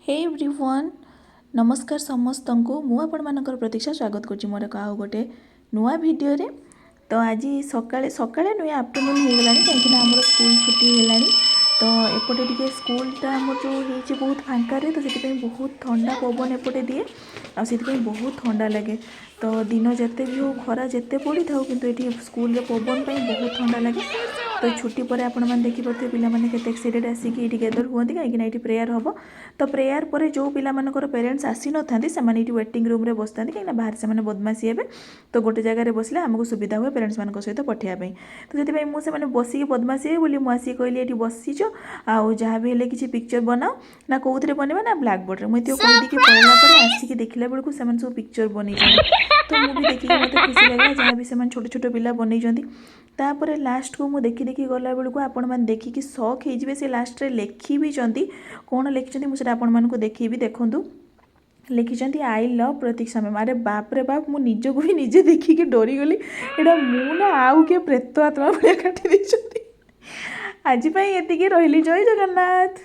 Hey everyone नमस्कार समस्त को मुझे प्रतीक्षा स्वागत करुँच मोर आउ गोटे नुआ भिडियो रे। तो आज सकाळे सकाळे नुआ आफ्टरनून हो गला कहीं आम स्कूल छुट्टी है। तो एपटे टी स्कूलटा आम जो हो बहुत फांकार तो से बहुत ठंडा पवन एपटे दिए आसी बहुत ठंडा लगे। तो दिन जिते भी हो खरा जिते पड़ी था कि ये स्कूल पवन बहुत ठंडा लगे। तो छुट्टी पर आपण मैंने देखिए पिलाने के एक्साइटेड आसिक गैदर हुआ कहीं ये प्रेयर हम। तो प्रेयर पर जो पिलाମାନଙ୍କର पेरेंट्स आसी न था से वेटिंग रूम रे बसता कहीं बाहर से बदमाशी हे। तो गोटे जगह बसले आमको सुविधा हुए पेरेंट्स मान सहित पठाइबा। तो से मुझे बसिक बदमाशी हे बोली मुझे कहली ये बसीच आउ जहाँ भी हेल्ले किसी पिक्चर बनाओ ना कौन बनवा ना ब्लैक बोर्ड मुझे कहीकि पढ़ला आसिक देखला बेलू से सब पिक्चर बन। तो मुझे देखिए मत खुशी लगे जहाँ भी से छोट छोट पिला बनई। तापर लास्ट को मुझे देखी देखी गला बेलू आपण मैंने देखिकी शॉक हो से लास्ट रे लिखी भी कौन लिखिं मुझे आपण मानक देखी देखूँ लिखिं आई लव प्रतीक्षा मैम। अरे बाप रे बाप मुझे निजक भी निजे देखिकी डरीगली एटा मुना आउ किए प्रेत आत्मा भाया काटी आज ये रही जय जगन्नाथ।